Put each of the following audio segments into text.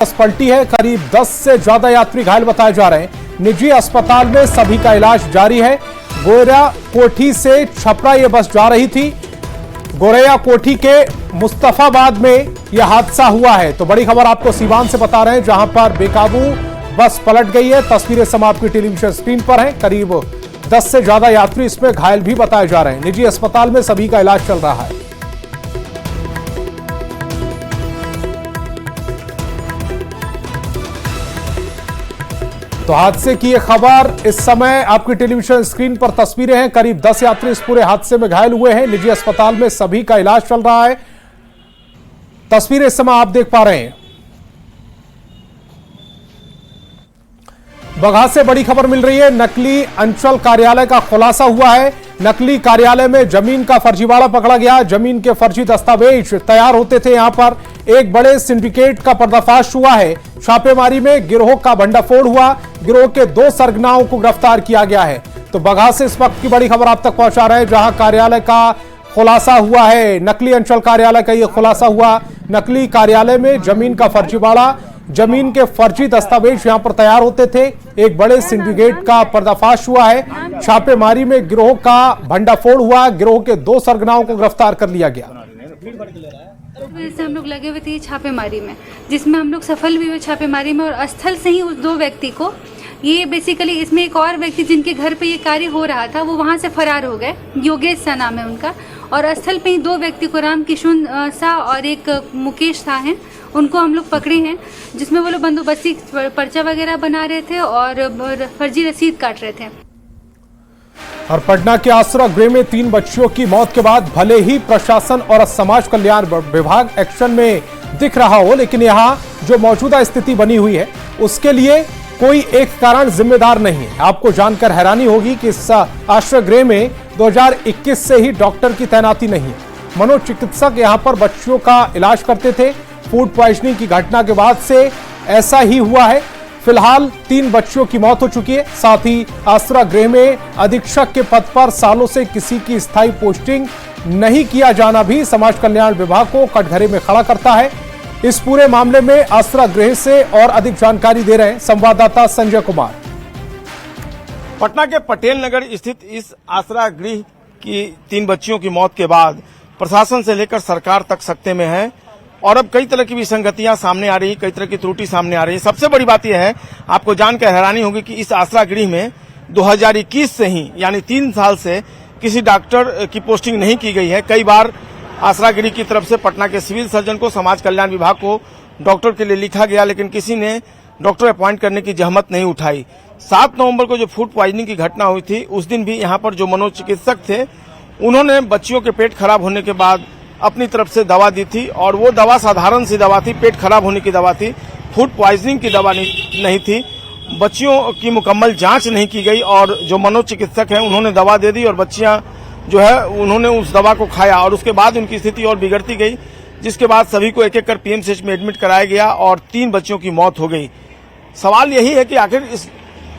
बस पलटी है। करीब 10 से ज्यादा यात्री घायल बताए जा रहे हैं। निजी अस्पताल में सभी का इलाज जारी है। गोरैया कोठी से छपरा ये बस जा रही थी। गोरैया कोठी के मुस्तफाबाद में यह हादसा हुआ है। तो बड़ी खबर आपको सीवान से बता रहे हैं, जहां पर बेकाबू बस पलट गई है। तस्वीरें समाप्त की टेलीविजन स्क्रीन पर हैं। करीब 10 से ज्यादा यात्री इसमें घायल भी बताए जा रहे हैं। निजी अस्पताल में सभी का इलाज चल रहा है। तो हादसे की यह खबर इस समय आपकी टेलीविजन स्क्रीन पर तस्वीरें हैं। करीब 10 यात्री इस पूरे हादसे में घायल हुए हैं। निजी अस्पताल में सभी का इलाज चल रहा है। तस्वीरें इस समय आप देख पा रहे हैं। बगहा से बड़ी खबर मिल रही है। नकली अंचल कार्यालय का खुलासा हुआ है। नकली कार्यालय में जमीन का फर्जीवाड़ा पकड़ा गया। जमीन के फर्जी दस्तावेज तैयार होते थे। यहां पर एक बड़े सिंडिकेट का पर्दाफाश हुआ है। छापेमारी में गिरोह का भंडाफोड़ हुआ। गिरोह के 2 सरगनाओं को गिरफ्तार किया गया है। तो बगहा से इस वक्त की बड़ी खबर आप तक पहुंचा रहे हैं, जहां कार्यालय का खुलासा हुआ है। नकली अंचल कार्यालय का यह खुलासा हुआ। नकली कार्यालय में जमीन का फर्जीवाड़ा, जमीन के फर्जी दस्तावेज यहां पर तैयार होते थे। एक बड़े सिंडिकेट का पर्दाफाश हुआ है। छापेमारी में गिरोह का भंडाफोड़ हुआ। गिरोह के 2 सरगनाओं को गिरफ्तार कर लिया गया। से हम लोग लगे हुए थे छापेमारी में, जिसमें हम लोग सफल भी हुए छापेमारी में। और स्थल से ही उस 2 व्यक्ति को, ये बेसिकली इसमें एक और व्यक्ति जिनके घर पे ये कार्य हो रहा था, वो वहाँ से फरार हो गए। योगेश सा नाम है उनका। और स्थल पे ही 2 व्यक्ति को, राम किशुन सा और एक मुकेश सा हैं, उनको हम लोग पकड़े हैं, जिसमें वो लोग बंदोबस्ती पर्चा वगैरह बना रहे थे और फर्जी रसीद काट रहे थे। और पटना के आसरा गृह में 3 बच्चियों की मौत के बाद भले ही प्रशासन और समाज कल्याण विभाग एक्शन में दिख रहा हो, लेकिन यहां जो मौजूदा स्थिति बनी हुई है उसके लिए कोई एक कारण जिम्मेदार नहीं है। आपको जानकर हैरानी होगी कि इस आश्रय गृह में 2021 से ही डॉक्टर की तैनाती नहीं है। मनोचिकित्सक यहां पर बच्चियों का इलाज करते थे। फूड पॉइजनिंग की घटना के बाद से ऐसा ही हुआ है। फिलहाल 3 बच्चियों की मौत हो चुकी है। साथ ही आसरा गृह में अधीक्षक के पद पर सालों से किसी की स्थायी पोस्टिंग नहीं किया जाना भी समाज कल्याण विभाग को कटघरे में खड़ा करता है। इस पूरे मामले में आसरा गृह से और अधिक जानकारी दे रहे हैं संवाददाता संजय कुमार। पटना के पटेल नगर स्थित इस आसरा गृह की 3 बच्चियों की मौत के बाद प्रशासन से लेकर सरकार तक सकते में है। और अब कई तरह की विसंगतियां सामने आ रही, कई तरह की त्रुटि सामने आ रही है। सबसे बड़ी बात यह है, आपको जानकर हैरानी होगी कि इस आसरा गृह में 2021 से ही, यानी 3 साल से किसी डॉक्टर की पोस्टिंग नहीं की गई है। कई बार आसरा गृह की तरफ से पटना के सिविल सर्जन को, समाज कल्याण विभाग को डॉक्टर के लिए लिखा गया, लेकिन किसी ने डॉक्टर अपॉइंट करने की जहमत नहीं उठाई। 7 नवंबर को जो फूड पॉइजनिंग की घटना हुई थी, उस दिन भी यहाँ पर जो मनोचिकित्सक थे, उन्होंने बच्चियों के पेट खराब होने के बाद अपनी तरफ से दवा दी थी। और वो दवा साधारण सी दवा थी, पेट खराब होने की दवा थी, फूड पॉइजनिंग की दवा नहीं थी। बच्चियों की मुकम्मल जांच नहीं की गई और जो मनोचिकित्सक हैं उन्होंने दवा दे दी और बच्चियां जो है उन्होंने उस दवा को खाया और उसके बाद उनकी स्थिति और बिगड़ती गई, जिसके बाद सभी को एक-एक कर पीएमसीएच में एडमिट कराया गया और 3 बच्चियों की मौत हो गई। सवाल यही है कि आखिर इस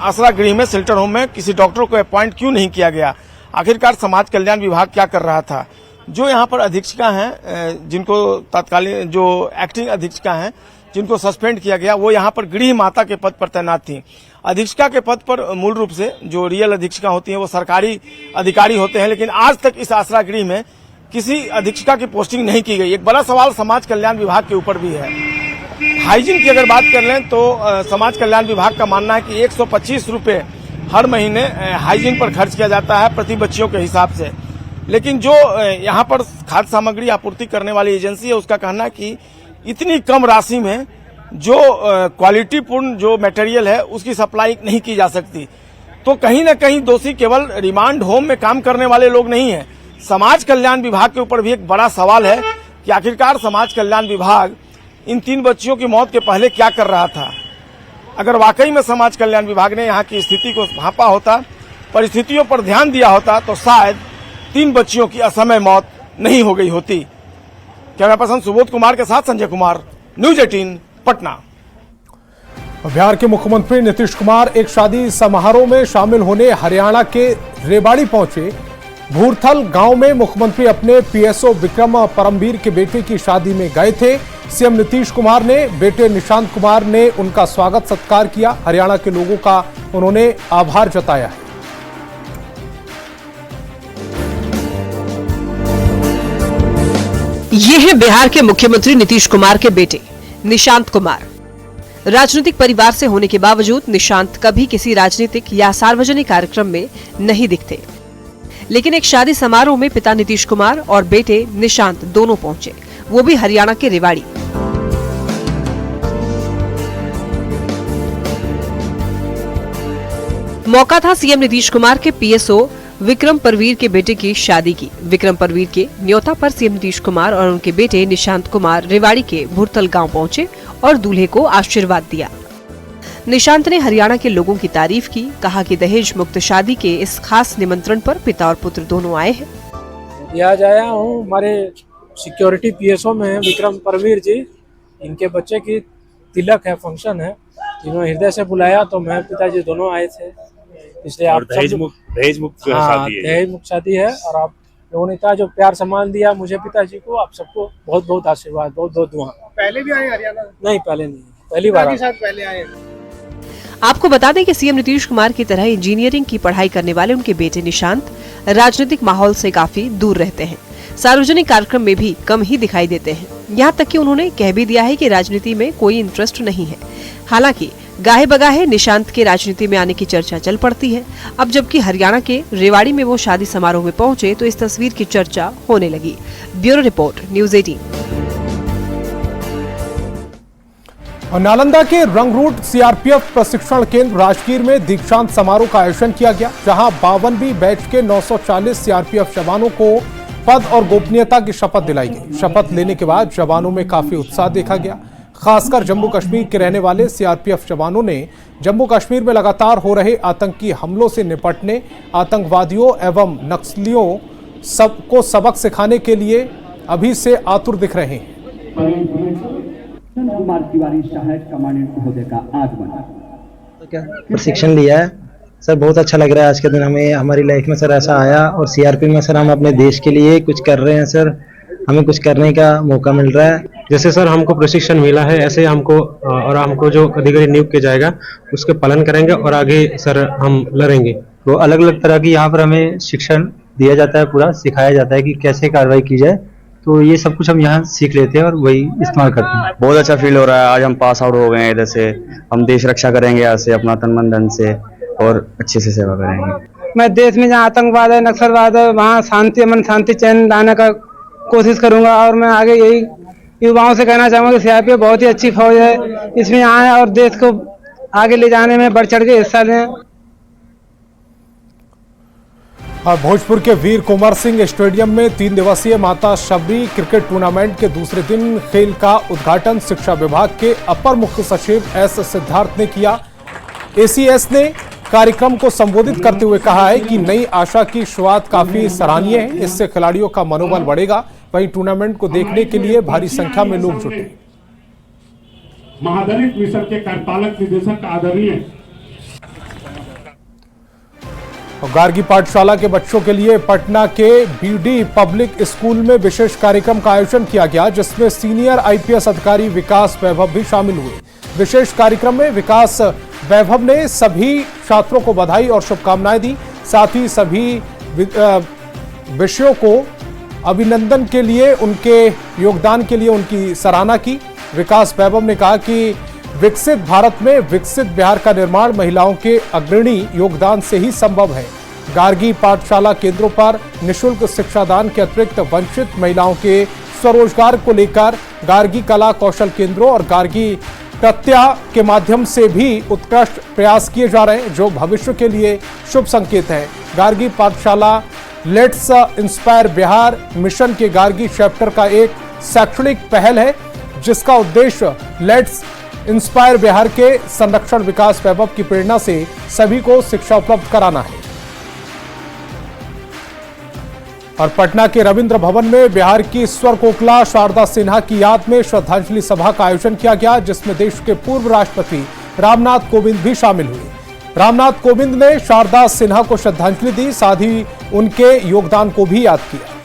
आसरा गृह में, शेल्टर होम में किसी डॉक्टर को अपॉइंट क्यों नहीं किया गया? आखिरकार समाज कल्याण विभाग क्या कर रहा था? जो यहाँ पर अधीक्षिका हैं, जिनको तत्कालीन जो एक्टिंग अधीक्षिका हैं, जिनको सस्पेंड किया गया, वो यहाँ पर गृह माता के पद पर तैनात थी। अधीक्षिका के पद पर मूल रूप से जो रियल अधीक्षिका होती हैं वो सरकारी अधिकारी होते हैं, लेकिन आज तक इस आसरा गृह में किसी अधीक्षिका की पोस्टिंग नहीं की गई। एक बड़ा सवाल समाज कल्याण विभाग के ऊपर भी है। हाइजीन की अगर बात कर लें तो समाज कल्याण विभाग का मानना है कि 125 रुपये हर महीने हाइजीन पर खर्च किया जाता है प्रति बच्चियों के हिसाब से, लेकिन जो यहाँ पर खाद्य सामग्री आपूर्ति करने वाली एजेंसी है उसका कहना है कि इतनी कम राशि में जो क्वालिटी पूर्ण जो मटेरियल है उसकी सप्लाई नहीं की जा सकती। तो कहीं ना कहीं दोषी केवल रिमांड होम में काम करने वाले लोग नहीं हैं। समाज कल्याण विभाग के ऊपर भी एक बड़ा सवाल है कि आखिरकार समाज कल्याण विभाग इन 3 बच्चियों की मौत के पहले क्या कर रहा था? अगर वाकई में समाज कल्याण विभाग ने यहाँ की स्थिति को भांपा होता, परिस्थितियों पर ध्यान दिया होता, तो शायद 3 बच्चियों की असमय मौत नहीं हो गई होती। कैमरा पर्सन सुबोध कुमार के साथ संजय कुमार, न्यूज 18 पटना। बिहार के मुख्यमंत्री नीतीश कुमार एक शादी समारोह में शामिल होने हरियाणा के रेवाड़ी पहुंचे, भूरथल गांव में मुख्यमंत्री अपने पीएसओ विक्रम परमवीर के बेटे की शादी में गए थे। सीएम नीतीश कुमार ने बेटे निशांत कुमार ने उनका स्वागत सत्कार किया। हरियाणा के लोगों का उन्होंने आभार जताया है। ये हैं बिहार के मुख्यमंत्री नीतीश कुमार के बेटे निशांत कुमार। राजनीतिक परिवार से होने के बावजूद निशांत कभी किसी राजनीतिक या सार्वजनिक कार्यक्रम में नहीं दिखते, लेकिन एक शादी समारोह में पिता नीतीश कुमार और बेटे निशांत दोनों पहुंचे, वो भी हरियाणा के रेवाड़ी। मौका था सीएम नीतीश कुमार के पीएसओ विक्रम परवीर के बेटे की शादी की। विक्रम परवीर के न्योता पर सीएम नीतीश कुमार और उनके बेटे निशांत कुमार रेवाड़ी के भूरथल गांव पहुंचे और दूल्हे को आशीर्वाद दिया। निशांत ने हरियाणा के लोगों की तारीफ की, कहा कि दहेज मुक्त शादी के इस खास निमंत्रण पर पिता और पुत्र दोनों आए हैं। आज आया हूँ, हमारे सिक्योरिटी पीएसओ में है विक्रम परवीर जी, इनके बच्चे की तिलक है, फंक्शन है, इन्होंने हृदय से बुलाया तो मैं पिताजी दोनों आए थे। इसलिए आप दहेज मुक्त शादी है। दहेज मुक्त शादी है और आप लोगों ने इतना जो प्यार सम्मान दिया मुझे पिताजी को, आप सबको बहुत बहुत आशीर्वाद, बहुत बहुत दुआ। पहले भी आए हरियाणा? नहीं, पहले नहीं, पहली बार पहले आए। आपको बता दें कि सीएम नीतीश कुमार की तरह इंजीनियरिंग की पढ़ाई करने वाले उनके बेटे निशांत राजनीतिक माहौल से काफी दूर रहते हैं, सार्वजनिक कार्यक्रम में भी कम ही दिखाई देते हैं। यहाँ तक कि उन्होंने कह भी दिया है कि राजनीति में कोई इंटरेस्ट नहीं है। हालांकि गाहे बगाहे निशांत के राजनीति में आने की चर्चा चल पड़ती है। अब जबकि हरियाणा के रेवाड़ी में वो शादी समारोह में पहुंचे तो इस तस्वीर की चर्चा होने लगी। Bureau report, news 18। और नालंदा के रंगरूट सीआरपीएफ प्रशिक्षण केंद्र राजगीर में दीक्षांत समारोह का आयोजन किया गया, जहां 52वीं बैच के 940 सीआरपीएफ जवानों को पद और गोपनीयता की शपथ दिलाई गई। शपथ लेने के बाद जवानों में काफी उत्साह देखा गया। खासकर जम्मू कश्मीर के रहने वाले सीआरपीएफ जवानों ने जम्मू कश्मीर में लगातार हो रहे आतंकी हमलों से निपटने, आतंकवादियों एवं नक्सलियों सबको सबक सिखाने के लिए अभी से आतुर दिख रहे हैं। प्रशिक्षण लिया है सर, बहुत अच्छा लग रहा है। आज के दिन हमें हमारी लाइफ में सर ऐसा आया, और सीआरपी में सर हम अपने देश के लिए कुछ कर रहे हैं सर, हमें कुछ करने का मौका मिल रहा है। जैसे सर हमको प्रशिक्षण मिला है, ऐसे हमको और हमको जो अधिकारी नियुक्त किया जाएगा उसके पालन करेंगे और आगे सर हम लड़ेंगे। तो अलग अलग तरह की यहाँ पर हमें शिक्षण दिया जाता है, पूरा सिखाया जाता है कि कैसे कार्रवाई की जाए, तो ये सब कुछ हम यहाँ सीख लेते हैं और वही इस्तेमाल करते हैं। बहुत अच्छा फील हो रहा है। आज हम पास आउट हो गए हैं, इधर से हम देश रक्षा करेंगे, यहाँ से अपना तन मन धन से और अच्छे से सेवा करेंगे। मैं देश में जहाँ आतंकवाद है, नक्सलवाद है, वहाँ शांति, अमन शांति चैन लाने का कोशिश करूंगा। और मैं आगे यही युवाओं से कहना चाहूंगा कि सीआरपीएफ बहुत ही अच्छी फौज है, इसमें आए और देश को आगे ले जाने में बढ़ चढ़ के हिस्सा लें। और भोजपुर के वीर कुंवर सिंह स्टेडियम में 3 दिवसीय माता शबरी क्रिकेट टूर्नामेंट के दूसरे दिन खेल का उद्घाटन शिक्षा विभाग के अपर मुख्य सचिव एस सिद्धार्थ ने किया। एसीएस ने कार्यक्रम को संबोधित करते हुए कहा है कि नई आशा की शुरुआत काफी सराहनीय है, इससे खिलाड़ियों का मनोबल बढ़ेगा। वहीं टूर्नामेंट को देखने के लिए भारी संख्या में लोग जुटे। महादलित मिशन के कार्यपालक निदेशक आदरणीय गार्गी पाठशाला के बच्चों के लिए पटना के बीडी पब्लिक स्कूल में विशेष कार्यक्रम का आयोजन किया गया, जिसमें सीनियर आईपीएस अधिकारी विकास वैभव भी शामिल हुए। विशेष कार्यक्रम में विकास वैभव ने सभी छात्रों को बधाई और शुभकामनाएं दी, साथ ही सभी विषयों को अभिनंदन के लिए, उनके योगदान के लिए उनकी सराहना की। विकास वैभव ने कहा कि विकसित भारत में विकसित बिहार का निर्माण महिलाओं के अग्रणी योगदान से ही संभव है। गार्गी पाठशाला केंद्रों पर निःशुल्क शिक्षादान के अतिरिक्त वंचित महिलाओं के स्वरोजगार को लेकर गार्गी कला कौशल केंद्रों और गार्गी प्रत्या के माध्यम से भी उत्कृष्ट प्रयास किए जा रहे हैं, जो भविष्य के लिए शुभ संकेत है। गार्गी पाठशाला लेट्स इंस्पायर बिहार मिशन के गार्गी चैप्टर का एक शैक्षणिक पहल है, जिसका उद्देश्य लेट्स इंस्पायर बिहार के संरक्षण विकास वैभव की प्रेरणा से सभी को शिक्षा उपलब्ध कराना है। और पटना के रविंद्र भवन में बिहार की स्वर कोकिला शारदा सिन्हा की याद में श्रद्धांजलि सभा का आयोजन किया गया, जिसमें देश के पूर्व राष्ट्रपति रामनाथ कोविंद भी शामिल हुए। रामनाथ कोविंद ने शारदा सिन्हा को श्रद्धांजलि दी, साथ ही उनके योगदान को भी याद किया।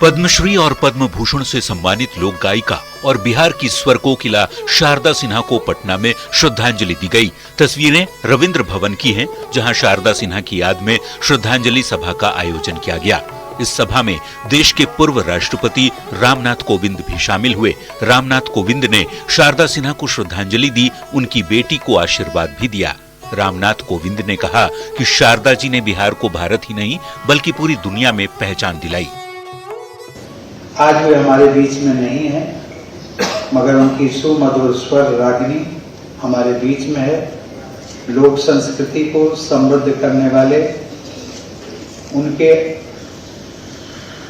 पद्मश्री और पद्म भूषण से सम्मानित लोक गायिका और बिहार की स्वर कोकिला शारदा सिन्हा को पटना में श्रद्धांजलि दी गई। तस्वीरें रविंद्र भवन की हैं, जहां शारदा सिन्हा की याद में श्रद्धांजलि सभा का आयोजन किया गया। इस सभा में देश के पूर्व राष्ट्रपति रामनाथ कोविंद भी शामिल हुए। रामनाथ कोविंद ने शारदा सिन्हा को श्रद्धांजलि दी, उनकी बेटी को आशीर्वाद भी दिया। रामनाथ कोविंद ने कहा कि शारदा जी ने बिहार को भारत ही नहीं बल्कि पूरी दुनिया में पहचान दिलाई। आज वे हमारे बीच में नहीं है, मगर उनकी सुमधुर स्वर रागिनी हमारे बीच में है। लोक संस्कृति को समृद्ध करने वाले उनके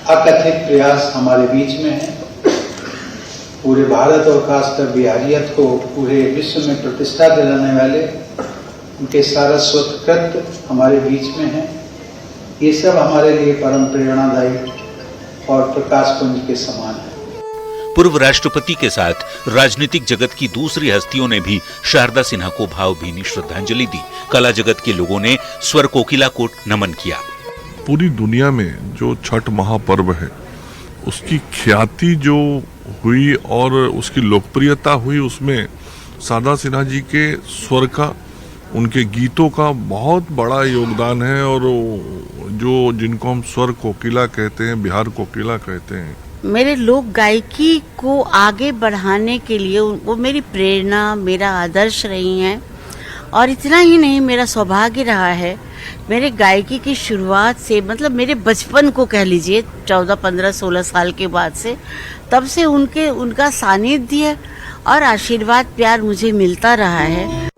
अकथित प्रयास हमारे बीच में है। पूरे भारत और खासकर बिहारियत को पूरे विश्व में प्रतिष्ठा दिलाने वाले उनके सारस्वत कृत्य हमारे बीच में है। ये सब हमारे लिए परम प्रेरणादायी और प्रकाश पुंज के समान है। पूर्व राष्ट्रपति के साथ राजनीतिक जगत की दूसरी हस्तियों ने भी शारदा सिन्हा को भावभीनी श्रद्धांजलि दी। कला जगत के लोगों ने स्वर कोकिला को नमन किया। पूरी दुनिया में जो छठ महापर्व है उसकी ख्याति जो हुई और उसकी लोकप्रियता हुई, उसमें शारदा सिन्हा जी के स्वर का, उनके गीतों का बहुत बड़ा योगदान है। और जो जिनको हम स्वर कोकिला कहते हैं, बिहार कोकिला कहते हैं, मेरे लोक गायकी को आगे बढ़ाने के लिए वो मेरी प्रेरणा, मेरा आदर्श रही हैं। और इतना ही नहीं, मेरा सौभाग्य रहा है मेरे गायकी की शुरुआत से, मतलब मेरे बचपन को कह लीजिए 14, 15, 16 साल के बाद से, तब से उनका सानिध्य और आशीर्वाद प्यार मुझे मिलता रहा है।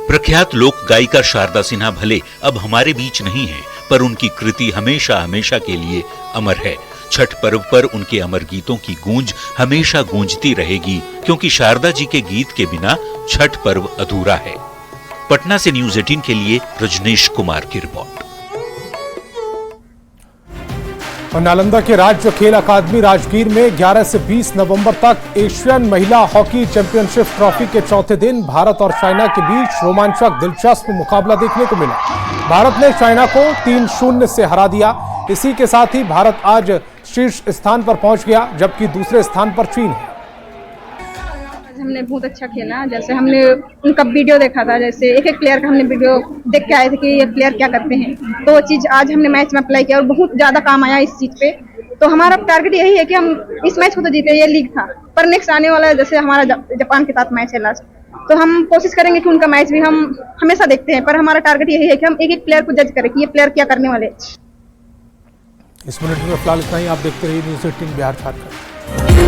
प्रख्यात लोक गायिका शारदा सिन्हा भले अब हमारे बीच नहीं है, पर उनकी कृति हमेशा हमेशा के लिए अमर है। छठ पर्व पर उनके अमर गीतों की गूंज हमेशा गूंजती रहेगी, क्योंकि शारदा जी के गीत के बिना छठ पर्व अधूरा है। पटना से न्यूज़ 18 के लिए रजनीश कुमार की रिपोर्ट। और नालंदा के राज्य खेल अकादमी राजगीर में 11 से 20 नवंबर तक एशियन महिला हॉकी चैंपियनशिप ट्रॉफी के चौथे दिन भारत और चाइना के बीच रोमांचक दिलचस्प मुकाबला देखने को मिला। भारत ने चाइना को 3-0 से हरा दिया। इसी के साथ ही भारत आज शीर्ष स्थान पर पहुंच गया, जबकि दूसरे स्थान पर चीन है। हमने बहुत अच्छा खेला। जैसे हमने उनका वीडियो देखा था, जैसे एक प्लेयर का हमने वीडियो देख के आए थे कि ये प्लेयर क्या करते हैं, तो वो चीज़ आज हमने मैच में अप्लाई किया और बहुत ज़्यादा काम आया इस चीज़ पे। तो हमारा टारगेट यही है कि हम इस मैच को तो जीते, ये लीग था, पर नेक्स्ट आने वाला जैसे हमारा जापान के साथ मैच है लास्ट, तो हम कोशिश करेंगे कि उनका मैच भी हम हमेशा देखते हैं, पर हमारा टारगेट यही है कि हम एक प्लेयर को जज करें कि ये प्लेयर क्या करने वाले। इस मिनट में फिलहाल इतना ही। आप देखते रहिए न्यूज़ 18 बिहार झारखंड।